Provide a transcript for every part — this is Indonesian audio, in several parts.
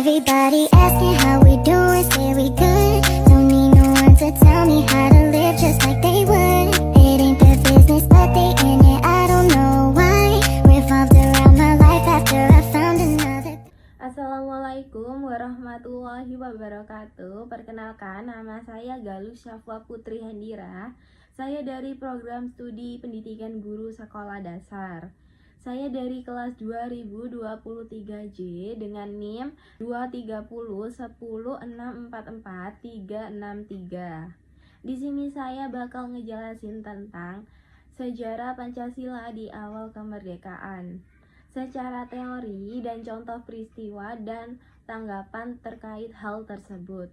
Everybody asking how we doing, say we good. Don't need no one to tell me how to live just like they would. It ain't their business, but they in it, I don't know why. Revolved around my life after I found another. Assalamualaikum warahmatullahi wabarakatuh. Perkenalkan, nama saya Galus Syafwa Putri Hendira. Saya dari program studi pendidikan guru sekolah dasar. Saya dari kelas 2023J dengan NIM 23010644363. Di sini saya bakal ngejelasin tentang sejarah Pancasila di awal kemerdekaan, secara teori dan contoh peristiwa dan tanggapan terkait hal tersebut.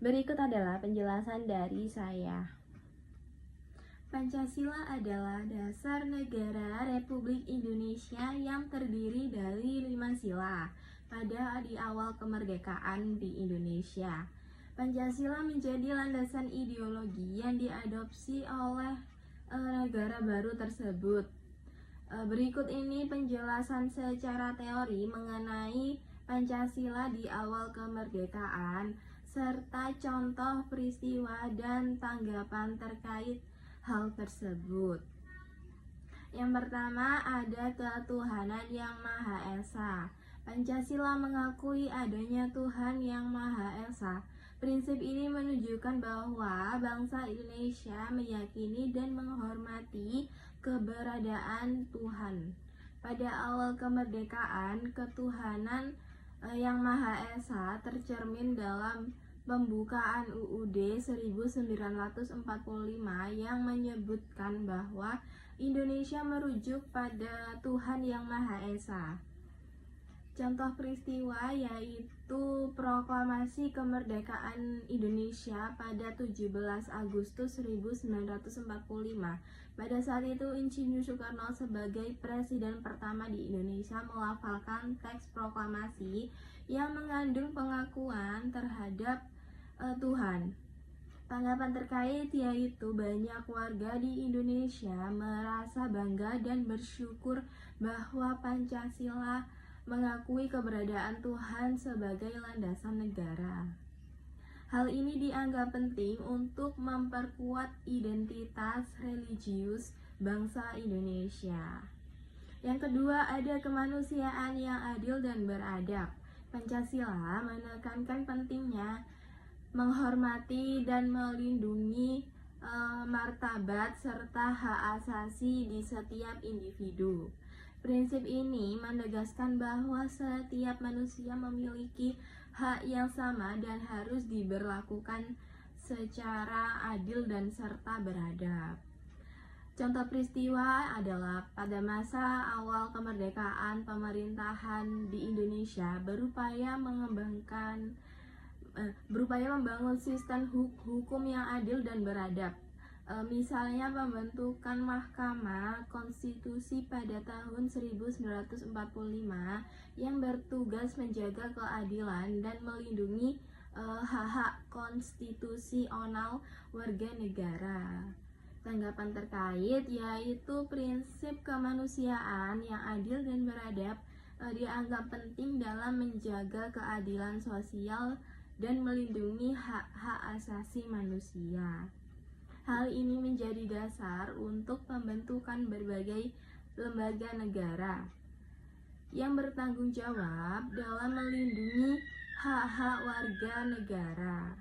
Berikut adalah penjelasan dari saya. Pancasila adalah dasar negara Republik Indonesia yang terdiri dari 5 sila pada di awal kemerdekaan di Indonesia. Pancasila menjadi landasan ideologi yang diadopsi oleh negara baru tersebut. Berikut ini penjelasan secara teori mengenai Pancasila di awal kemerdekaan serta contoh peristiwa dan tanggapan terkait hal tersebut. Yang pertama, ada ketuhanan yang Maha Esa. Pancasila mengakui adanya Tuhan yang Maha Esa. Prinsip ini menunjukkan bahwa bangsa Indonesia meyakini dan menghormati keberadaan Tuhan. Pada awal kemerdekaan, ketuhanan yang Maha Esa tercermin dalam pembukaan UUD 1945 yang menyebutkan bahwa Indonesia merujuk pada Tuhan yang Maha Esa. Contoh peristiwa yaitu proklamasi kemerdekaan Indonesia pada 17 Agustus 1945. Pada saat itu Insinyur Soekarno sebagai presiden pertama di Indonesia melafalkan teks proklamasi yang mengandung pengakuan terhadap Tuhan. Tanggapan terkait yaitu banyak warga di Indonesia merasa bangga dan bersyukur bahwa Pancasila mengakui keberadaan Tuhan sebagai landasan negara. Hal ini dianggap penting untuk memperkuat identitas religius bangsa Indonesia. Yang kedua, ada kemanusiaan yang adil dan beradab. Pancasila menekankan pentingnya menghormati dan melindungi martabat serta hak asasi di setiap individu. Prinsip ini menegaskan bahwa setiap manusia memiliki hak yang sama dan harus diberlakukan secara adil dan serta beradab. Contoh peristiwa adalah pada masa awal kemerdekaan, pemerintahan di Indonesia berupaya membangun sistem hukum yang adil dan beradab. Misalnya pembentukan Mahkamah Konstitusi pada tahun 1945 yang bertugas menjaga keadilan dan melindungi hak-hak konstitusional warga negara. Tanggapan terkait yaitu prinsip kemanusiaan yang adil dan beradab dianggap penting dalam menjaga keadilan sosial dan melindungi hak-hak asasi manusia. Hal ini menjadi dasar untuk pembentukan berbagai lembaga negara yang bertanggung jawab dalam melindungi hak-hak warga negara.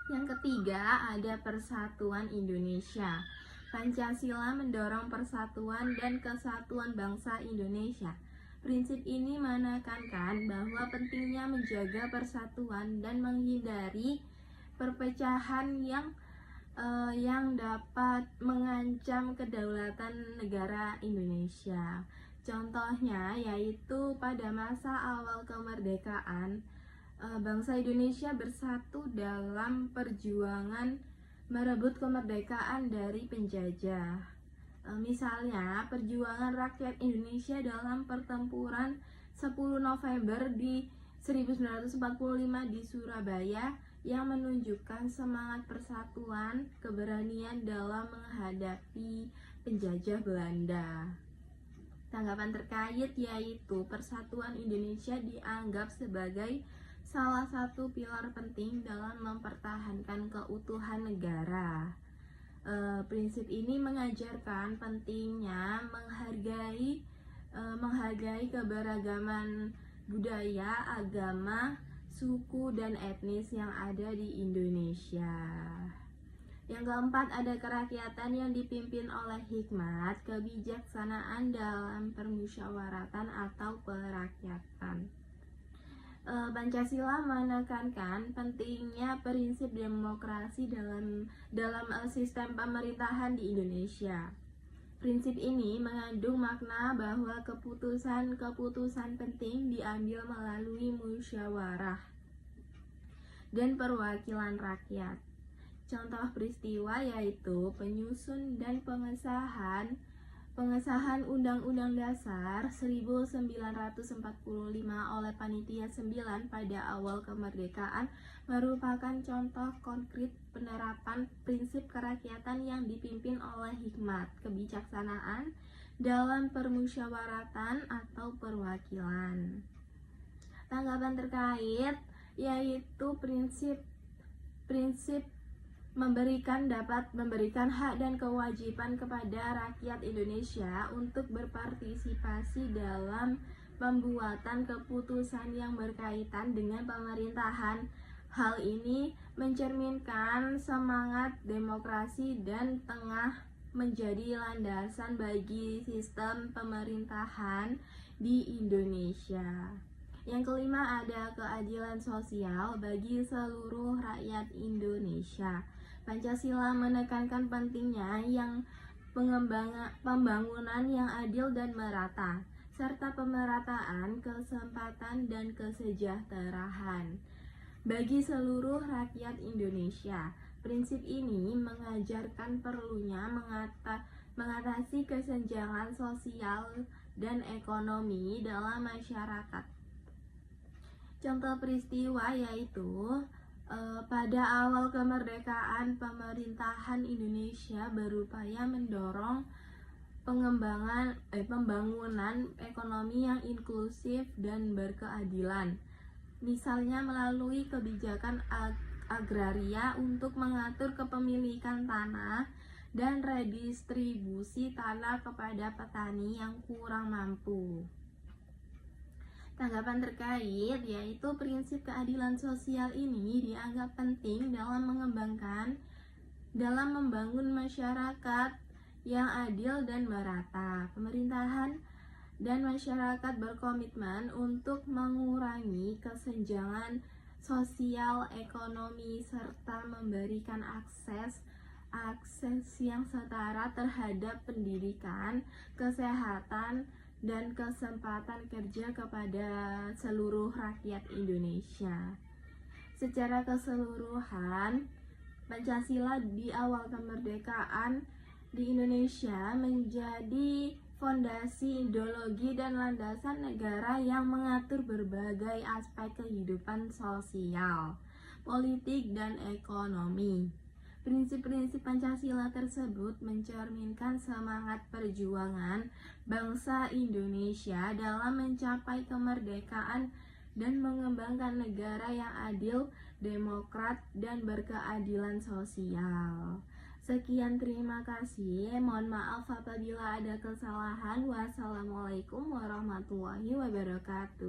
Yang ketiga, ada Persatuan Indonesia. Pancasila mendorong persatuan dan kesatuan bangsa Indonesia. Prinsip ini menekankan bahwa pentingnya menjaga persatuan dan menghindari perpecahan yang dapat mengancam kedaulatan negara Indonesia. Contohnya yaitu pada masa awal kemerdekaan, bangsa Indonesia bersatu dalam perjuangan merebut kemerdekaan dari penjajah. Misalnya, perjuangan rakyat Indonesia dalam pertempuran 10 November di 1945 di Surabaya yang menunjukkan semangat persatuan, keberanian dalam menghadapi penjajah Belanda. Tanggapan terkait yaitu Persatuan Indonesia dianggap sebagai salah satu pilar penting dalam mempertahankan keutuhan negara. Prinsip ini mengajarkan pentingnya menghargai keberagaman budaya, agama, suku, dan etnis yang ada di Indonesia. Yang keempat, ada kerakyatan yang dipimpin oleh hikmat, kebijaksanaan dalam permusyawaratan atau perakyatan. Pancasila menekankan pentingnya prinsip demokrasi dalam sistem pemerintahan di Indonesia. Prinsip ini mengandung makna bahwa keputusan-keputusan penting diambil melalui musyawarah dan perwakilan rakyat. Contoh peristiwa yaitu penyusun dan pengesahan Undang-Undang Dasar 1945 oleh Panitia 9 pada awal kemerdekaan merupakan contoh konkret penerapan prinsip kerakyatan yang dipimpin oleh hikmat, kebijaksanaan dalam permusyawaratan atau perwakilan. Tanggapan terkait yaitu prinsip dapat memberikan hak dan kewajiban kepada rakyat Indonesia untuk berpartisipasi dalam pembuatan keputusan yang berkaitan dengan pemerintahan. Hal ini mencerminkan semangat demokrasi dan tengah menjadi landasan bagi sistem pemerintahan di Indonesia. Yang kelima, ada keadilan sosial bagi seluruh rakyat Indonesia. Pancasila menekankan pentingnya pembangunan yang adil dan merata, serta pemerataan kesempatan dan kesejahteraan bagi seluruh rakyat Indonesia. Prinsip ini mengajarkan perlunya mengatasi kesenjangan sosial dan ekonomi dalam masyarakat. Contoh peristiwa yaitu pada awal kemerdekaan, pemerintahan Indonesia berupaya mendorong pembangunan ekonomi yang inklusif dan berkeadilan. Misalnya melalui kebijakan agraria untuk mengatur kepemilikan tanah dan redistribusi tanah kepada petani yang kurang mampu. Tanggapan terkait yaitu prinsip keadilan sosial ini dianggap penting dalam membangun masyarakat yang adil dan merata. Pemerintahan dan masyarakat berkomitmen untuk mengurangi kesenjangan sosial ekonomi serta memberikan akses yang setara terhadap pendidikan, kesehatan, dan kesempatan kerja kepada seluruh rakyat Indonesia. Secara keseluruhan, Pancasila di awal kemerdekaan di Indonesia menjadi fondasi ideologi dan landasan negara yang mengatur berbagai aspek kehidupan sosial, politik, dan ekonomi. Prinsip-prinsip Pancasila tersebut mencerminkan semangat perjuangan bangsa Indonesia dalam mencapai kemerdekaan dan mengembangkan negara yang adil, demokrat, dan berkeadilan sosial. Sekian, terima kasih. Mohon maaf apabila ada kesalahan. Wassalamualaikum warahmatullahi wabarakatuh.